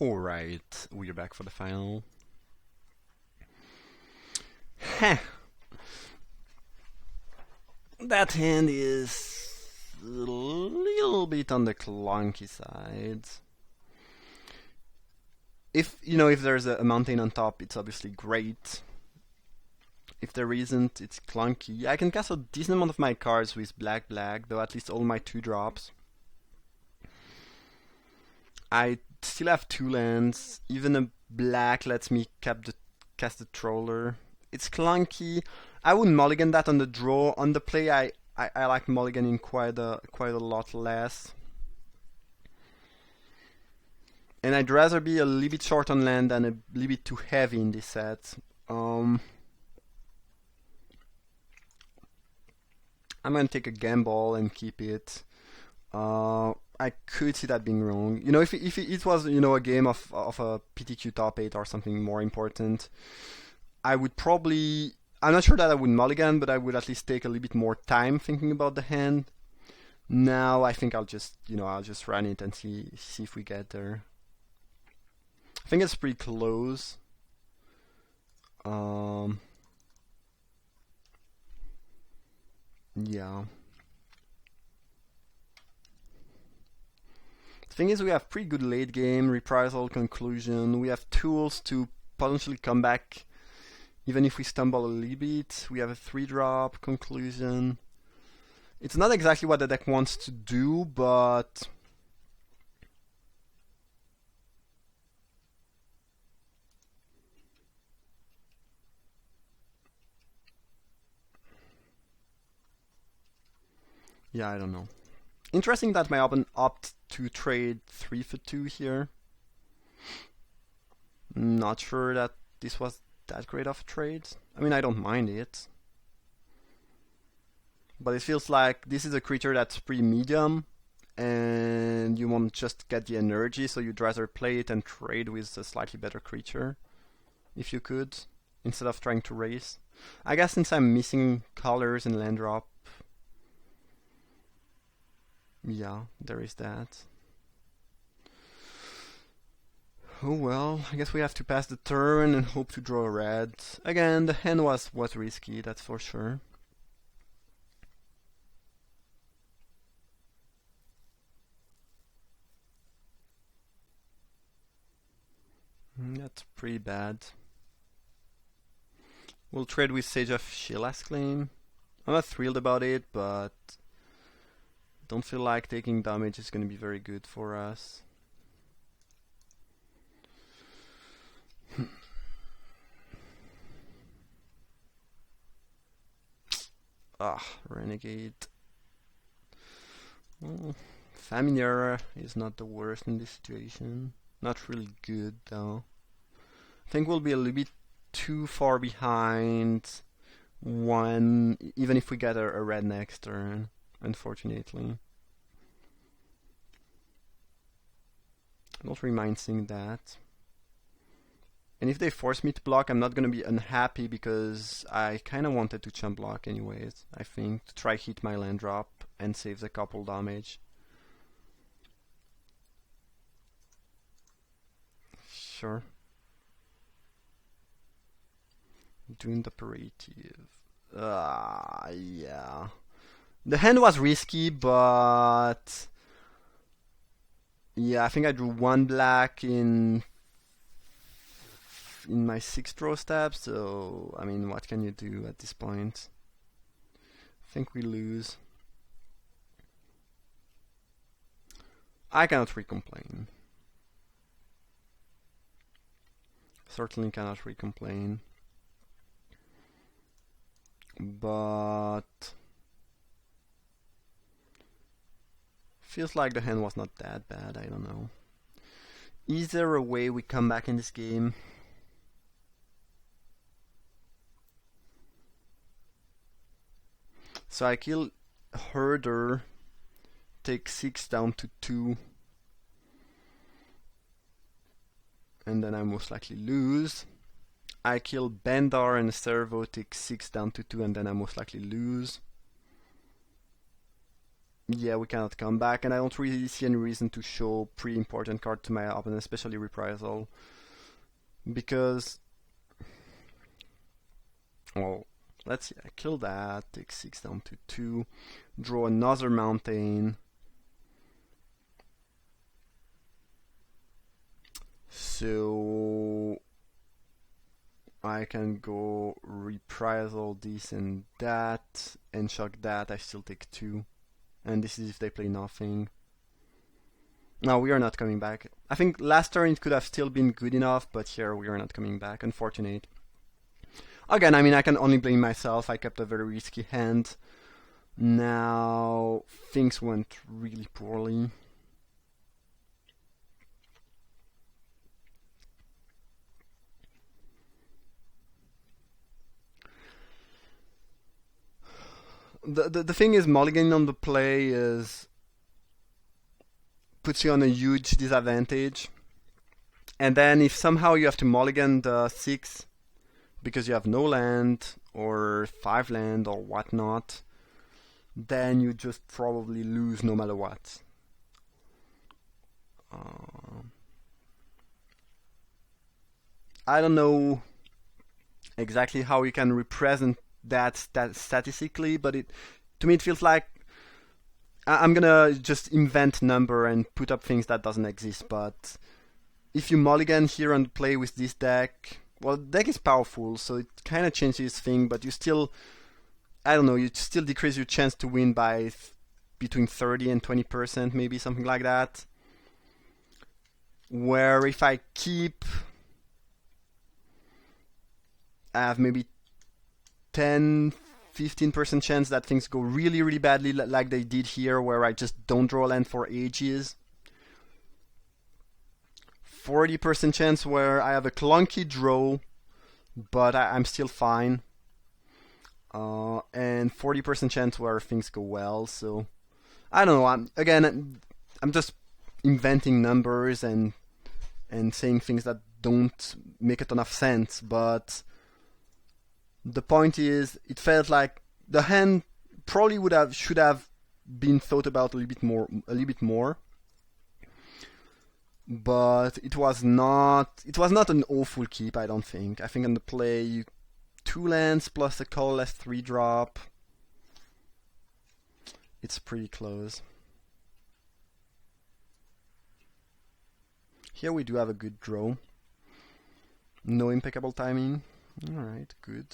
Alright, we're back for the final. Heh. That hand is a little bit on the clunky side. If there's a mountain on top, it's obviously great. If there isn't, it's clunky. I can cast a decent amount of my cards with black, though at least all my 2-drops. I still have 2 lands. Even a black lets me cast the Troller. It's clunky. I wouldn't mulligan that on the draw. On the play, I like mulliganing quite a lot less. And I'd rather be a little bit short on land than a little bit too heavy in this set. I'm gonna take a gamble and keep it. I could see that being wrong. If it was a game of a PTQ top 8 or something more important, I would probably. I'm not sure that I would mulligan, but I would at least take a little bit more time thinking about the hand. Now I think I'll just run it and see if we get there. I think it's pretty close. Yeah. The thing is, we have pretty good late game, reprisal, conclusion. We have tools to potentially come back even if we stumble a little bit. We have a 3-drop, conclusion. It's not exactly what the deck wants to do, but yeah, I don't know. Interesting that my opponent opted to trade 3 for 2 here. Not sure that this was that great of a trade. I mean, I don't mind it. But it feels like this is a creature that's pretty medium, and you won't just get the energy, so you'd rather play it and trade with a slightly better creature, if you could, instead of trying to race. I guess since I'm missing colors and land drop, yeah, there is that. Oh well, I guess we have to pass the turn and hope to draw a red. Again, the hand was risky, that's for sure. That's pretty bad. We'll trade with Sage of Sheila's Claim. I'm not thrilled about it, but don't feel like taking damage is going to be very good for us. Renegade. Well, Familiar is not the worst in this situation. Not really good though. I think we'll be a little bit too far behind even if we get a red next turn, unfortunately. I don't really mind seeing that. And if they force me to block, I'm not going to be unhappy because I kind of wanted to chump block anyways, I think, to try hit my land drop and save the couple damage. Sure. Doing the operative. Yeah. The hand was risky, but yeah, I think I drew 1 black in my 6 draw step, so I mean, what can you do at this point? I think we lose. I cannot re-complain. Certainly cannot re-complain. But feels like the hand was not that bad, I don't know. Is there a way we come back in this game? So I kill Herder, take 6 down to 2, and then I most likely lose. I kill Bandar and Servo, take 6 down to 2, and then I most likely lose. Yeah, we cannot come back, and I don't really see any reason to show pretty important card to my opponent, especially Reprisal, because, well, let's see, I kill that, take 6 down to 2, draw another mountain. So I can go Reprisal this and that, and shock that, I still take 2. And this is if they play nothing. No, we are not coming back. I think last turn it could have still been good enough, but here we are not coming back. Unfortunate. Again, I mean, I can only blame myself. I kept a very risky hand. Now, things went really poorly. The thing is, mulliganing on the play puts you on a huge disadvantage. And then if somehow you have to mulligan the 6 because you have no land or 5 land or whatnot, then you just probably lose no matter what. I don't know exactly how you can represent that statistically, but to me it feels like I'm gonna just invent number and put up things that doesn't exist. But if you mulligan here and play with this deck, well, the deck is powerful, so it kind of changes things, but you still, I don't know, you still decrease your chance to win by between 30 and 20%, maybe something like that. Where if I keep, I have maybe 10-15% chance that things go really, really badly, like they did here, where I just don't draw land for ages. 40% chance where I have a clunky draw, but I'm still fine. And 40% chance where things go well. So I don't know. I'm just inventing numbers and saying things that don't make a ton of sense. But the point is, it felt like the hand probably should have been thought about a little bit more. But it was not an awful keep, I don't think. I think on the play, 2 lands plus a colorless 3-drop. It's pretty close. Here we do have a good draw. No impeccable timing. Alright, good.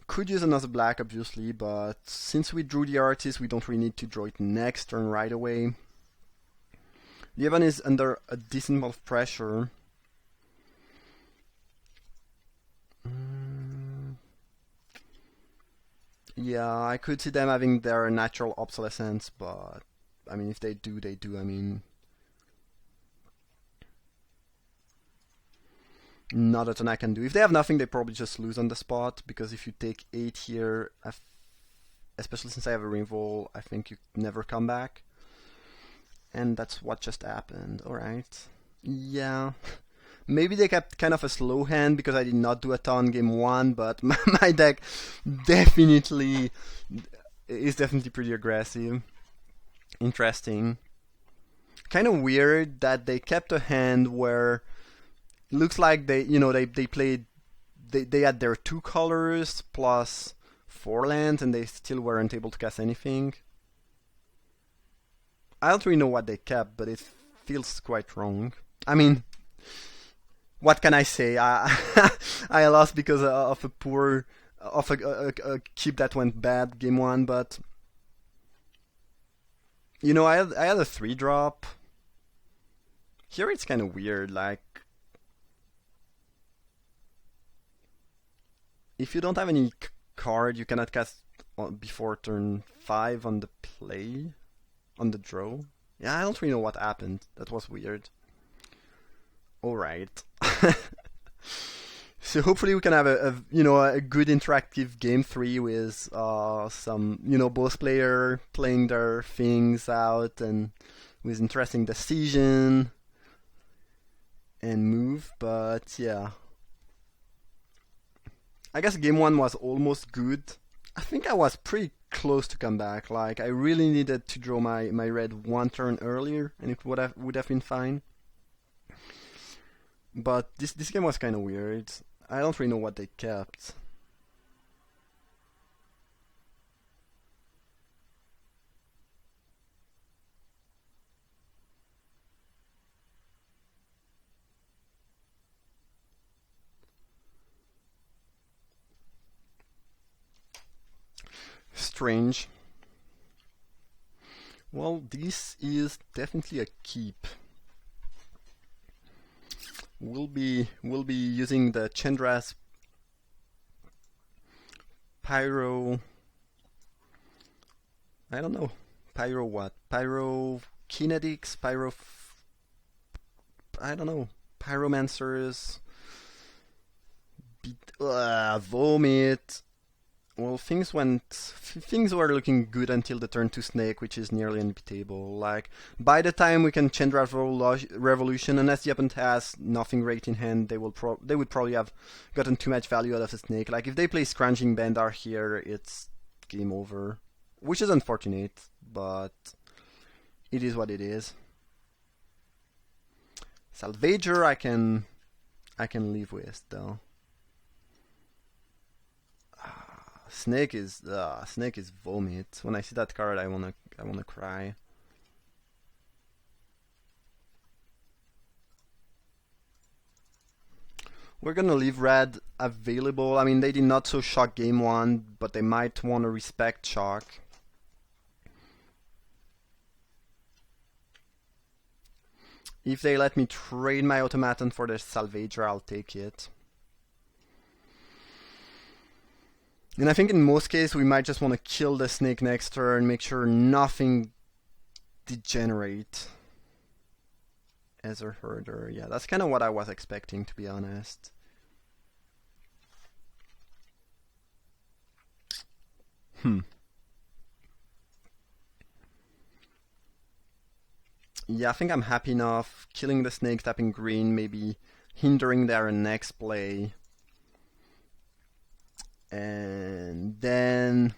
Could use another black, obviously, but since we drew the artist, we don't really need to draw it next turn right away. The Evan is under a decent amount of pressure. Yeah, I could see them having their natural obsolescence, but I mean, if they do, they do. I mean, not a ton I can do. If they have nothing, they probably just lose on the spot, because if you take 8 here, especially since I have a revolt, I think you never come back. And that's what just happened. Alright. Yeah. Maybe they kept kind of a slow hand because I did not do a ton game 1, but my deck is definitely pretty aggressive. Interesting. Kind of weird that they kept a hand where it looks like they played, they had their 2 colors plus 4 lands and they still weren't able to cast anything. I don't really know what they kept, but it feels quite wrong. I mean, what can I say? I lost because of a keep that went bad game 1, but I had a 3-drop. Here it's kind of weird, like if you don't have any card, you cannot cast before turn 5 on the play. On the draw? Yeah, I don't really know what happened. That was weird. Alright. So hopefully we can have a good interactive game 3 with some both player playing their things out and with interesting decision and move. But yeah, I guess game 1 was almost good. I think I was pretty close to come back. Like I really needed to draw my red one turn earlier, and it would have been fine. But this game was kind of weird. I don't really know what they kept. Strange. Well, this is definitely a keep. We'll be using the Chandra's Pyro. I don't know. Pyro what? Pyro kinetics? I don't know. Pyromancers. Vomit. Well, things were looking good until the turn to Snake, which is nearly unbeatable. Like, by the time we can Chandra Revolution, unless the opponent has nothing great in hand, they would probably have gotten too much value out of the Snake. Like, if they play Scrounging Bandar here, it's game over. Which is unfortunate, but it is what it is. Salvager I can live with, though. Snake is vomit. When I see that card, I wanna cry. We're gonna leave red available. I mean, they did not so shock game one, but they might want to respect shock. If they let me trade my automaton for the Salvager, I'll take it. And I think in most cases we might just want to kill the Snake next turn, make sure nothing degenerate. Aether Herder, yeah, that's kind of what I was expecting, to be honest. Yeah, I think I'm happy enough. Killing the Snake, tapping green, maybe hindering their next play. And then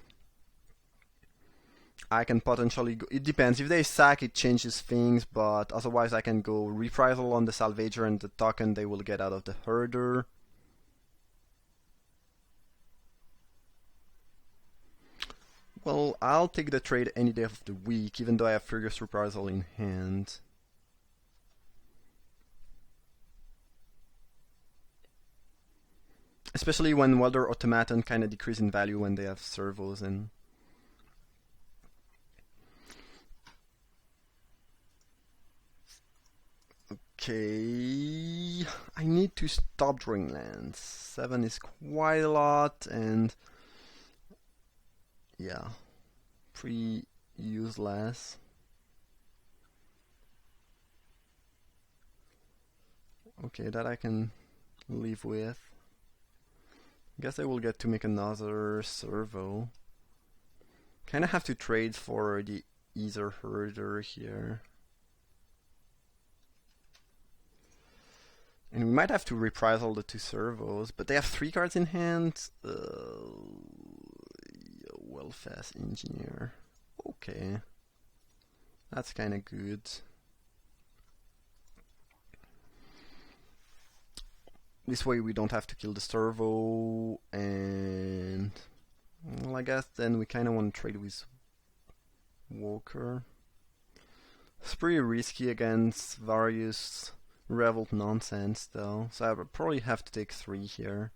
I can potentially go. It depends. If they sack, it changes things, but otherwise I can go reprisal on the Salvager and the token they will get out of the Herder. Well, I'll take the trade any day of the week, even though I have Furious Reprisal in hand. Especially when Welder Automaton kind of decrease in value when they have servos in. Okay, I need to stop drawing lands. 7 is quite a lot, and yeah, pretty useless. Okay, that I can live with. Guess I will get to make another servo. Kinda have to trade for the Aether Herder here. And we might have to reprisal the 2 servos, but they have 3 cards in hand. Well-fast Engineer. Okay. That's kinda good. This way we don't have to kill the servo, and well, I guess then we kind of want to trade with Walker. It's pretty risky against various Revolt nonsense though, so I would probably have to take 3 here.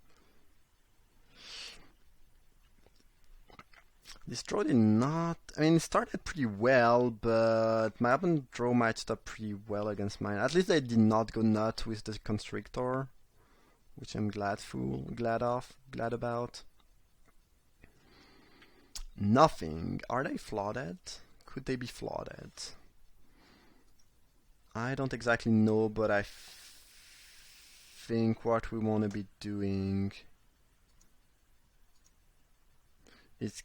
This draw did not... I mean, it started pretty well, but my opponent draw matched up pretty well against mine. At least they did not go nuts with the Constrictor, which I'm glad about. Nothing. Are they flooded? Could they be flooded? I don't exactly know, but I think what we want to be doing is...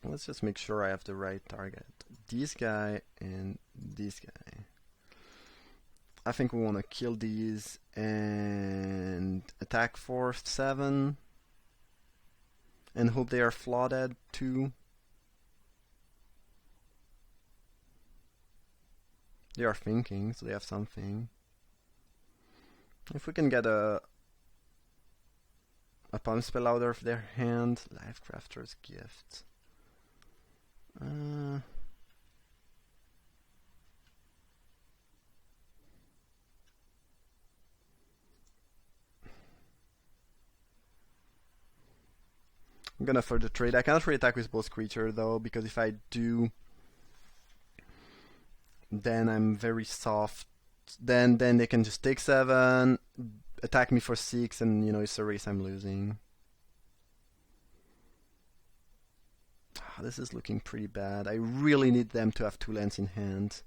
Let's just make sure I have the right target. This guy and this guy. I think we want to kill these and attack for 7 and hope they are flooded too. They are thinking, so they have something. If we can get a palm spell out of their hand, Life Crafter's Gift. I'm gonna further trade. I cannot re-attack with both creatures though, because if I do, then I'm very soft. Then they can just take 7, attack me for 6, and you know it's a race I'm losing. This is looking pretty bad. I really need them to have 2 lands in hand.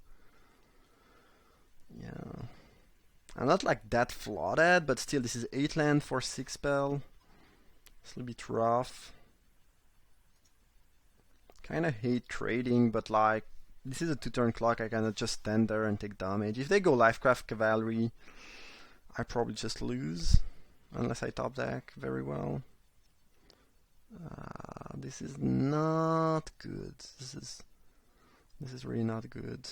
Yeah. I'm not like that flooded, but still this is 8 land for 6 spell. It's a little bit rough. Kinda hate trading, but like this is a 2-turn clock. I cannot just stand there and take damage. If they go Lifecraft Cavalry, I probably just lose unless I top deck very well. This is not good. This is really not good.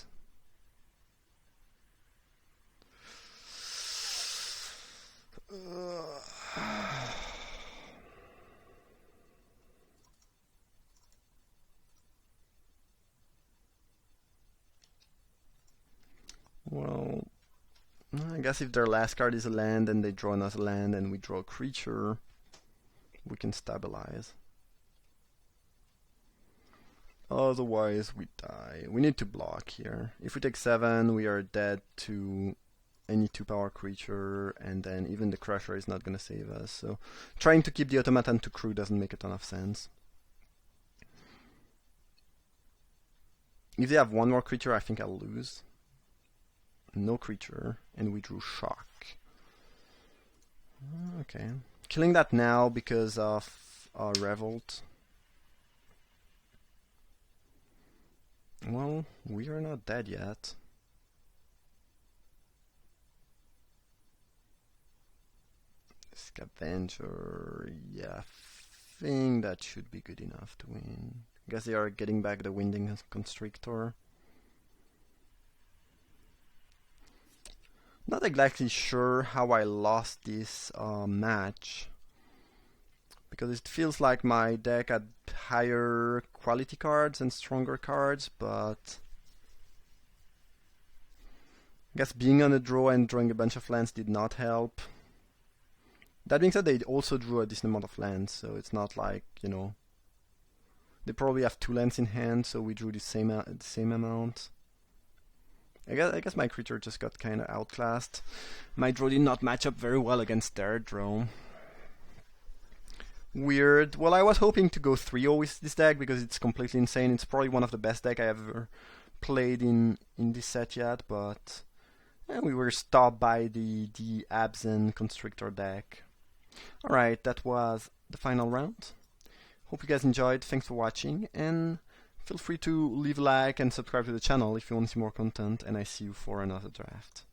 Well, I guess if their last card is a land and they draw another land and we draw a creature, we can stabilize. Otherwise we die. We need to block here. If we take 7, we are dead to any 2-power creature, and then even the Crusher is not going to save us. So trying to keep the Automaton to crew doesn't make a ton of sense. If they have 1 more creature, I think I'll lose. No creature, and we drew Shock. Okay. Killing that now because of Revolt. Well, we are not dead yet. Scavenger, yeah, I think that should be good enough to win. I guess they are getting back the Winding Constrictor. Not exactly sure how I lost this match, because it feels like my deck had higher quality cards and stronger cards, but I guess being on a draw and drawing a bunch of lands did not help. That being said, they also drew a decent amount of lands, so it's not like, you know, they probably have 2 lands in hand, so we drew the same amount. I guess my creature just got kind of outclassed. My draw did not match up very well against their draw. Weird. Well, I was hoping to go 3-0 with this deck because it's completely insane. It's probably one of the best decks I ever played in this set yet, but we were stopped by the Absent Constrictor deck. Alright, that was the final round. Hope you guys enjoyed. Thanks for watching, and feel free to leave a like and subscribe to the channel if you want to see more content, and I see you for another draft.